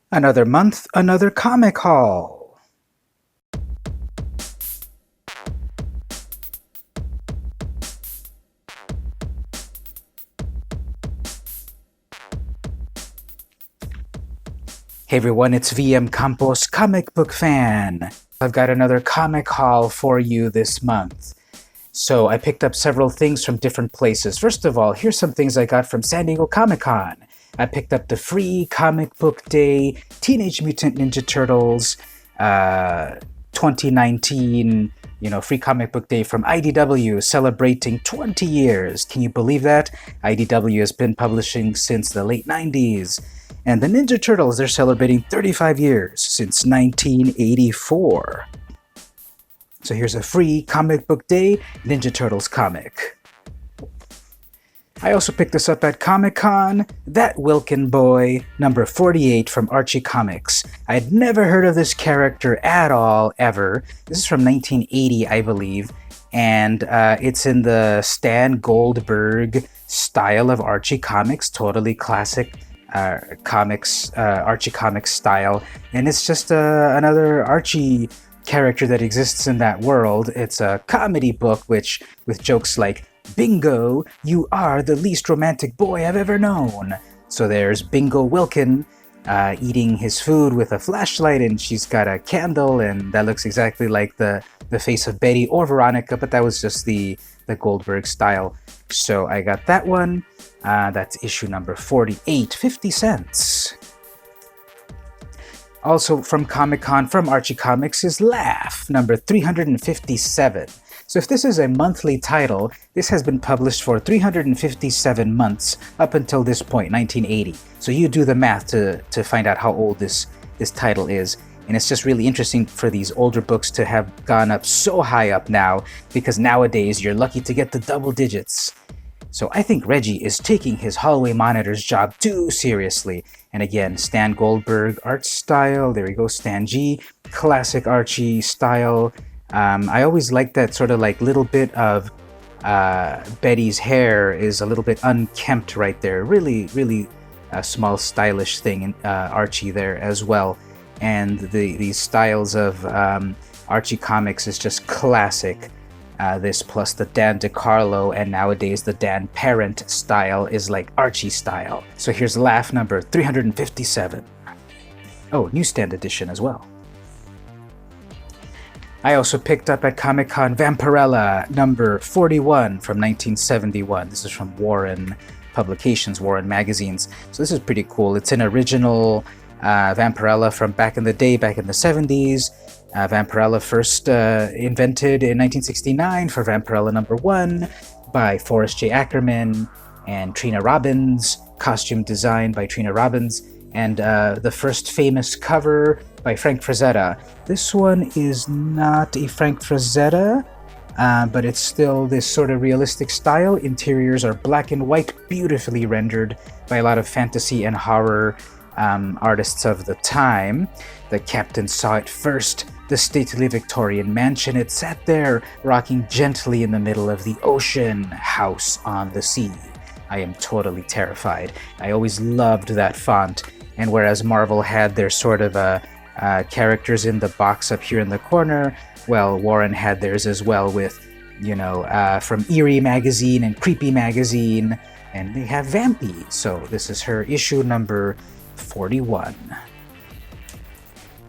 Another month, another comic haul. Hey everyone, it's VM Campos, comic book fan. I've got another comic haul for you this month. So I picked up several things from different places. First of all, here's some things I got from San Diego Comic-Con. I picked up the free Comic Book Day Teenage Mutant Ninja Turtles 2019, free Comic Book Day from IDW celebrating 20 years. Can you believe that? IDW has been publishing since the late 90s. And the Ninja Turtles, they're celebrating 35 years since 1984. So here's a free Comic Book Day Ninja Turtles comic. I also picked this up at Comic-Con, That Wilkin Boy, number 48 from Archie Comics. I'd never heard of this character at all, ever. This is from 1980, I believe, and it's in the Stan Goldberg style of Archie Comics, totally classic Archie Comics style, and it's just another Archie character that exists in that world. It's a comedy book with jokes like, "Bingo, you are the least romantic boy I've ever known." So there's Bingo Wilkin eating his food with a flashlight, and she's got a candle, and that looks exactly like the face of Betty or Veronica, but that was just the Goldberg style. So I got that one. That's issue number 48, 50 cents. Also from Comic-Con, from Archie Comics, is Laugh, number 357. So if this is a monthly title, this has been published for 357 months up until this point, 1980. So you do the math to find out how old this title is. And it's just really interesting for these older books to have gone up so high up now, because nowadays you're lucky to get the double digits. So I think Reggie is taking his hallway monitor's job too seriously. And again, Stan Goldberg art style, there we go, Stan G, classic Archie style. I always like that sort of like little bit of Betty's hair is a little bit unkempt right there. Really, really a small stylish thing in Archie there as well. And these styles of Archie Comics is just classic. This plus the Dan DeCarlo and nowadays the Dan Parent style is like Archie style. So here's Laugh number 357. Oh, newsstand edition as well. I also picked up at Comic-Con Vampirella number 41 from 1971. This is from Warren Publications, Warren Magazines. So this is pretty cool. It's an original Vampirella from back in the day, back in the 70s. Vampirella first invented in 1969 for Vampirella number 1 by Forrest J. Ackerman and Trina Robbins, costume design by Trina Robbins, and the first famous cover by Frank Frazetta. This one is not a Frank Frazetta, but it's still this sort of realistic style. Interiors are black and white, beautifully rendered by a lot of fantasy and horror artists of the time. The captain saw it first, the stately Victorian mansion. It sat there, rocking gently in the middle of the ocean, house on the sea. I am totally terrified. I always loved that font. And whereas Marvel had their sort of characters in the box up here in the corner, well, Warren had theirs as well with, from Eerie Magazine and Creepy Magazine, and they have Vampy. So this is her issue number 41.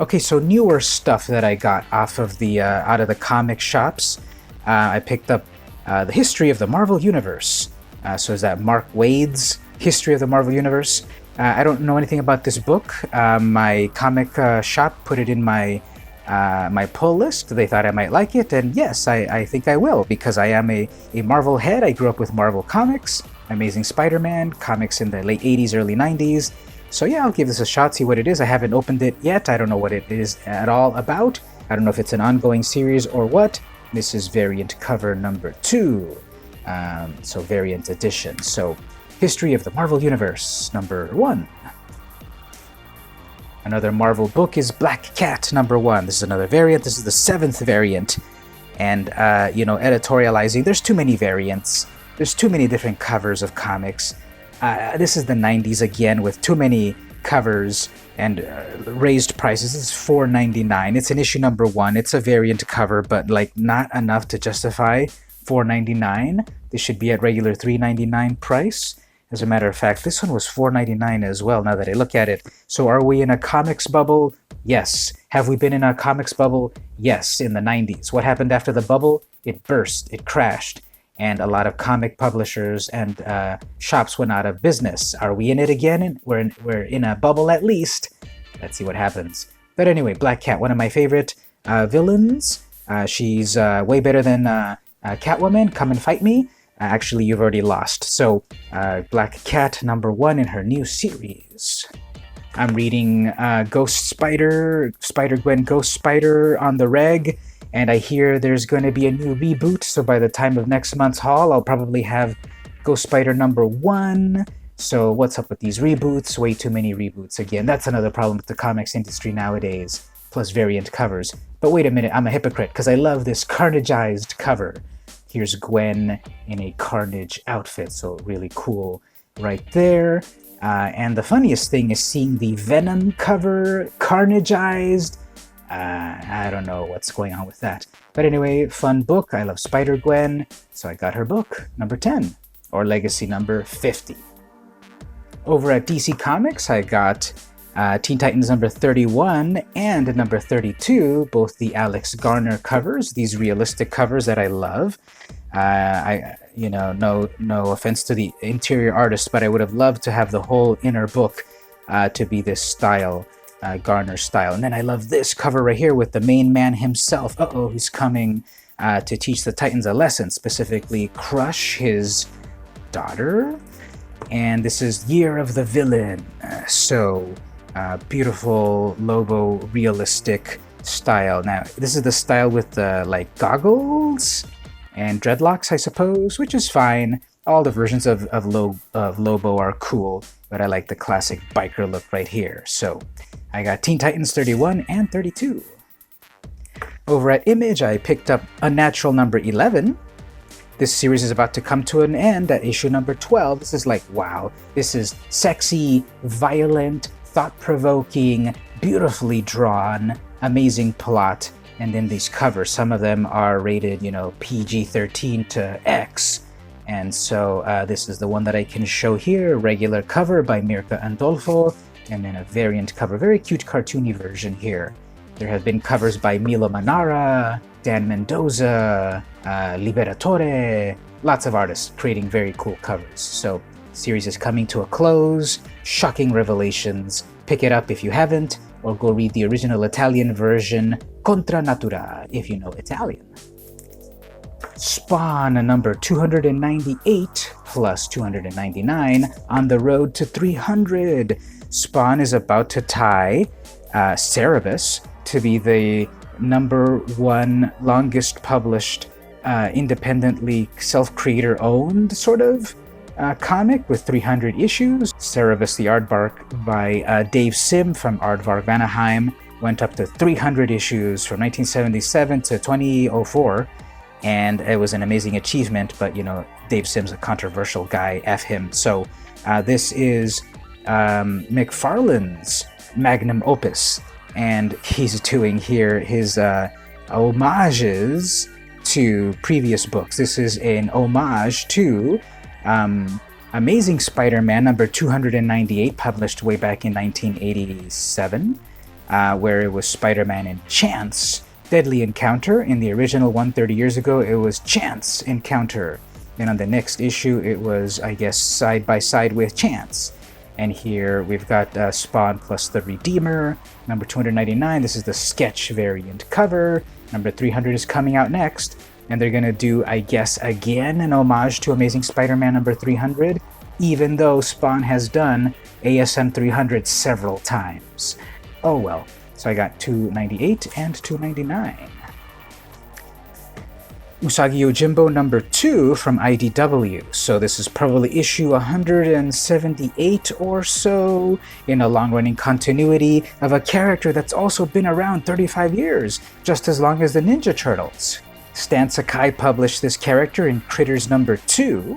Okay, so newer stuff that I got off of the out of the comic shops. I picked up the History of the Marvel Universe. So is that Mark Waid's History of the Marvel Universe? I don't know anything about this book. My comic shop put it in my pull list. They thought I might like it, and yes, I think I will, because I am a Marvel head. I grew up with Marvel Comics, Amazing Spider-Man, comics in the late 80s, early 90s. So yeah, I'll give this a shot, see what it is. I haven't opened it yet. I don't know what it is at all about. I don't know if it's an ongoing series or what. This is variant cover number 2. So variant edition. So History of the Marvel Universe number 1. Another Marvel book is Black Cat number 1. This is another variant. This is the 7th variant. And, editorializing, there's too many variants. There's too many different covers of comics. This is the 90s again, with too many covers and raised prices. It's $4.99. It's an issue number 1. It's a variant cover, but like not enough to justify $4.99. This should be at regular $3.99 price. As a matter of fact, this one was $4.99 as well, now that I look at it. So are we in a comics bubble? Yes. Have we been in a comics bubble? Yes, in the 90s. What happened after the bubble? It burst. It crashed. And a lot of comic publishers and shops went out of business. Are we in it again? We're in a bubble at least. Let's see what happens. But anyway, Black Cat, one of my favorite villains. She's way better than Catwoman. Come and fight me. Actually, you've already lost. So, Black Cat, number 1 in her new series. I'm reading Ghost Spider, Spider-Gwen Ghost Spider on the reg. And I hear there's going to be a new reboot, so by the time of next month's haul, I'll probably have Ghost Spider number 1. So what's up with these reboots? Way too many reboots again. That's another problem with the comics industry nowadays, plus variant covers. But wait a minute, I'm a hypocrite, because I love this Carnageized cover. Here's Gwen in a Carnage outfit, so really cool right there. And the funniest thing is seeing the Venom cover Carnageized. I don't know what's going on with that. But anyway, fun book. I love Spider-Gwen, so I got her book, number 10, or Legacy number 50. Over at DC Comics, I got Teen Titans number 31 and number 32, both the Alex Garner covers, these realistic covers that I love. No offense to the interior artist, but I would have loved to have the whole inner book to be this style. Garner style. And then I love this cover right here with the main man himself. He's coming to teach the Titans a lesson, specifically crush his daughter. And this is Year of the Villain. Beautiful Lobo realistic style. Now, this is the style with the goggles and dreadlocks, I suppose, which is fine. All the versions of Lobo are cool, but I like the classic biker look right here. So I got Teen Titans 31 and 32. Over at Image, I picked up Unnatural number 11. This series is about to come to an end at issue number 12. This is wow. This is sexy, violent, thought-provoking, beautifully drawn, amazing plot. And then these covers, some of them are rated, PG-13 to X. And so this is the one that I can show here, regular cover by Mirka Andolfo, and then a variant cover, very cute cartoony version here. There have been covers by Milo Manara, Dan Mendoza, Liberatore, lots of artists creating very cool covers. So series is coming to a close, shocking revelations. Pick it up if you haven't, or go read the original Italian version, Contra Natura, if you know Italian. Spawn number 298 plus 299 on the road to 300. Spawn is about to tie Cerebus to be the number 1 longest published independently self-creator owned sort of comic with 300 issues. Cerebus the Aardvark by Dave Sim from Aardvark Vanaheim went up to 300 issues from 1977 to 2004. And it was an amazing achievement, but Dave Sim's a controversial guy, F him. So this is McFarlane's magnum opus, and he's doing here his homages to previous books. This is an homage to Amazing Spider-Man number 298, published way back in 1987, where it was Spider-Man and Chance. Deadly Encounter. In the original one 30 years ago, it was Chance Encounter. And on the next issue, it was, I guess, side by side with Chance. And here we've got Spawn plus the Redeemer. Number 299, this is the sketch variant cover. Number 300 is coming out next. And they're going to do, I guess, again, an homage to Amazing Spider-Man number 300, even though Spawn has done ASM 300 several times. Oh well. So I got 298 and 299. Usagi Yojimbo number 2 from IDW. So this is probably issue 178 or so in a long-running continuity of a character that's also been around 35 years, just as long as the Ninja Turtles. Stan Sakai published this character in Critters number 2,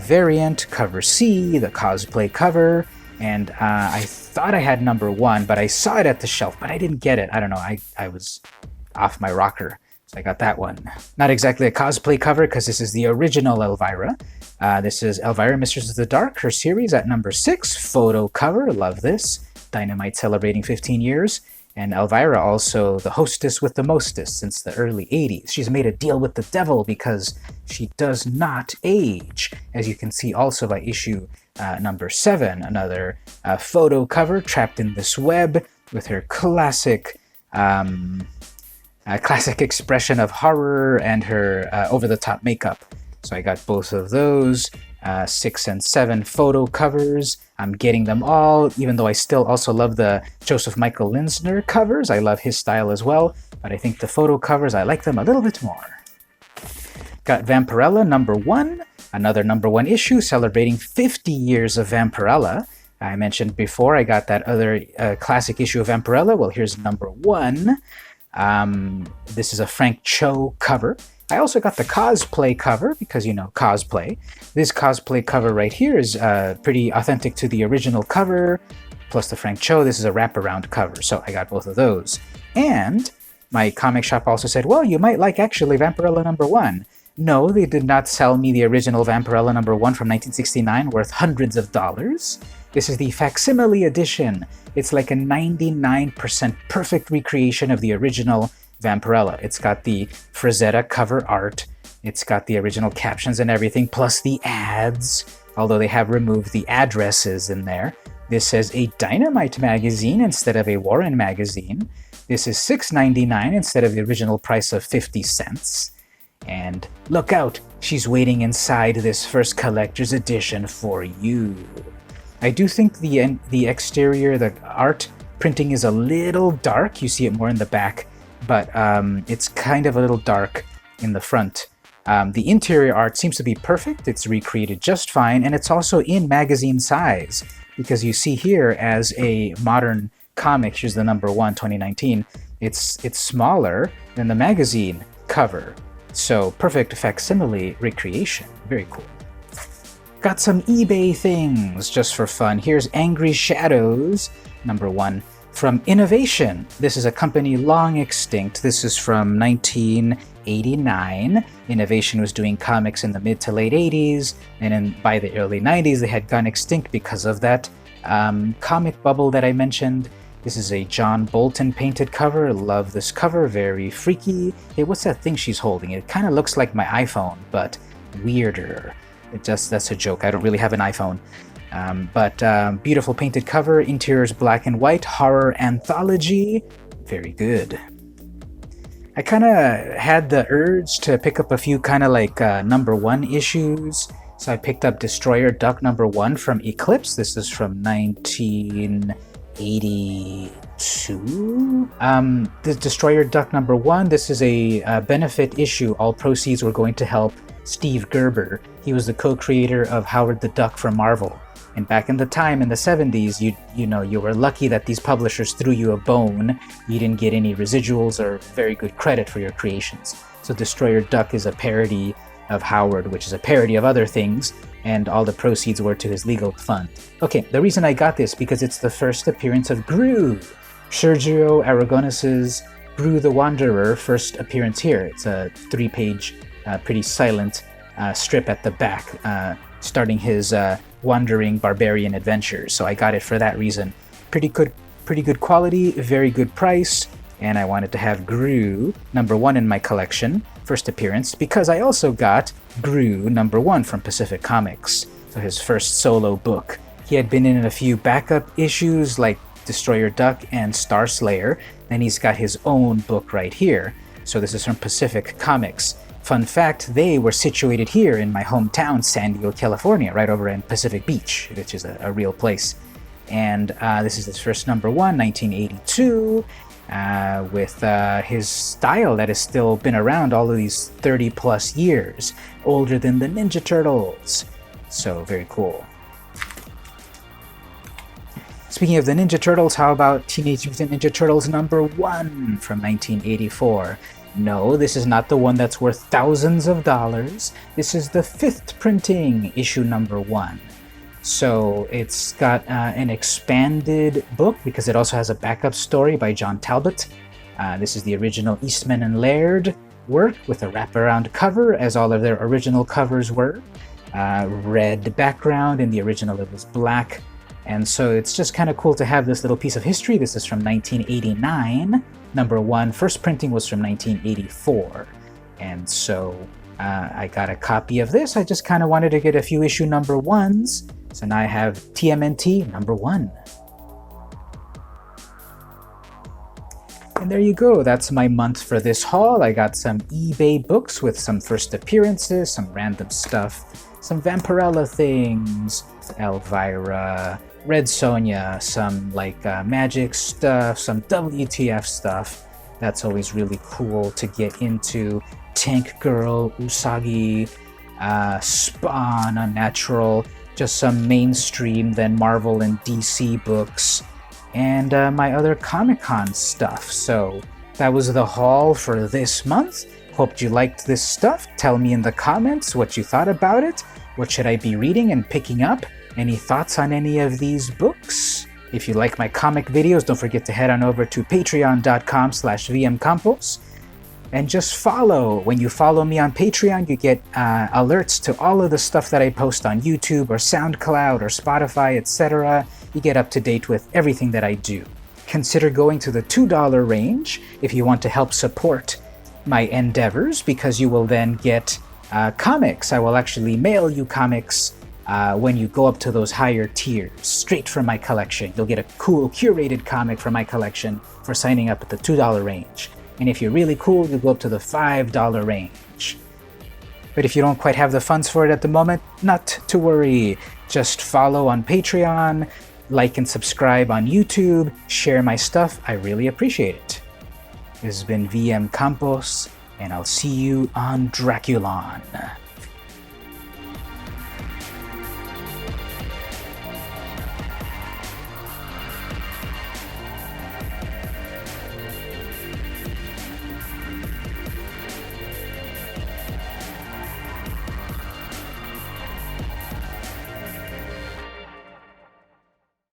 variant, cover C, the cosplay cover, and I thought I had number 1, but I saw it at the shelf, but I didn't get it. I don't know, I was off my rocker, so I got that one. Not exactly a cosplay cover, because this is the original Elvira. This is Elvira Mistress of the Dark, her series at number 6, photo cover, love this. Dynamite celebrating 15 years. And Elvira also the hostess with the mostest since the early 80s. She's made a deal with the devil because she does not age, as you can see also by issue number 7, another photo cover trapped in this web with her classic expression of horror and her over-the-top makeup. So I got both of those. 6 and 7 photo covers. I'm getting them all, even though I still also love the Joseph Michael Linsner covers. I love his style as well, but I think the photo covers, I like them a little bit more. Got Vampirella number 1, another number 1 issue celebrating 50 years of Vampirella. I mentioned before I got that other classic issue of Vampirella. Well, here's number 1. This is a Frank Cho cover. I also got the cosplay cover because, cosplay. This cosplay cover right here is pretty authentic to the original cover, plus the Frank Cho. This is a wraparound cover, so I got both of those. And my comic shop also said, well, you might like actually Vampirella number 1. No, they did not sell me the original Vampirella number 1 from 1969 worth hundreds of dollars. This is the facsimile edition. It's like a 99% perfect recreation of the original Vampirella. It's got the Frazetta cover art, it's got the original captions and everything, plus the ads, although they have removed the addresses in there. This says a Dynamite magazine instead of a Warren magazine. This is $6.99 instead of the original price of 50 cents. And look out, she's waiting inside this first collector's edition for you. I do think the exterior, the art printing is a little dark. You see it more in the back, but it's kind of a little dark in the front. The interior art seems to be perfect. It's recreated just fine, and it's also in magazine size, because you see here as a modern comic, here's the number 1, 2019, it's smaller than the magazine cover. So perfect facsimile recreation. Very cool. Got some eBay things just for fun. Here's Angry Shadows, number 1. From Innovation. This is a company long extinct. This is from 1989. Innovation was doing comics in the mid to late 80s, and by the early 90s they had gone extinct because of that comic bubble that I mentioned. This is a John Bolton painted cover. Love this cover, very freaky. Hey, what's that thing she's holding? It kind of looks like my iPhone, but weirder. That's a joke. I don't really have an iPhone. But beautiful painted cover, interiors black and white, horror anthology, very good. I kind of had the urge to pick up a few kind of like number 1 issues, so I picked up Destroyer Duck number 1 from Eclipse. This is from 1982. The Destroyer Duck number 1, this is a benefit issue. All proceeds were going to help Steve Gerber. He was the co-creator of Howard the Duck for Marvel. And back in the time, in the 70s, you were lucky that these publishers threw you a bone. You didn't get any residuals or very good credit for your creations. So Destroyer Duck is a parody of Howard, which is a parody of other things, and all the proceeds were to his legal fund. Okay, the reason I got this, because it's the first appearance of Gru. Sergio Aragones's Gru the Wanderer, first appearance here. It's a 3-page, pretty silent strip at the back, starting his wandering barbarian adventures. So I got it for that reason. Pretty good quality, very good price, and I wanted to have Gru number 1 in my collection, first appearance, because I also got Gru number 1 from Pacific Comics, so his first solo book. He had been in a few backup issues like Destroyer Duck and Star Slayer, and he's got his own book right here. So this is from Pacific Comics. Fun fact, they were situated here in my hometown, San Diego, California, right over in Pacific Beach, which is a real place. And this is his first number 1, 1982, with his style that has still been around all of these 30 plus years, older than the Ninja Turtles. So very cool. Speaking of the Ninja Turtles, how about Teenage Mutant Ninja Turtles number 1 from 1984? No, this is not the one that's worth thousands of dollars. This is the 5th printing, issue number 1. So it's got an expanded book because it also has a backup story by John Talbot. This is the original Eastman and Laird work with a wraparound cover, as all of their original covers were. Red background, in the original it was black. And so it's just kind of cool to have this little piece of history. This is from 1989. Number 1, first printing was from 1984. And so I got a copy of this. I just kind of wanted to get a few issue number 1s. So now I have TMNT number 1. And there you go. That's my month for this haul. I got some eBay books with some first appearances, some random stuff, some Vampirella things, Elvira, Red Sonja, some magic stuff, some WTF stuff. That's always really cool to get into. Tank Girl, Usagi, Spawn, Unnatural, just some mainstream, then Marvel and DC books, and my other Comic-Con stuff. So that was the haul for this month. Hope you liked this stuff. Tell me in the comments what you thought about it. What should I be reading and picking up? Any thoughts on any of these books? If you like my comic videos, don't forget to head on over to patreon.com/vmcampos and just follow. When you follow me on Patreon, you get alerts to all of the stuff that I post on YouTube or SoundCloud or Spotify, etc. You get up to date with everything that I do. Consider going to the $2 range if you want to help support my endeavors, because you will then get comics. I will actually mail you comics when you go up to those higher tiers, straight from my collection. You'll get a cool curated comic from my collection for signing up at the $2 range. And if you're really cool, you'll go up to the $5 range. But if you don't quite have the funds for it at the moment, not to worry. Just follow on Patreon, like and subscribe on YouTube, share my stuff. I really appreciate it. This has been VM Campos, and I'll see you on Draculon.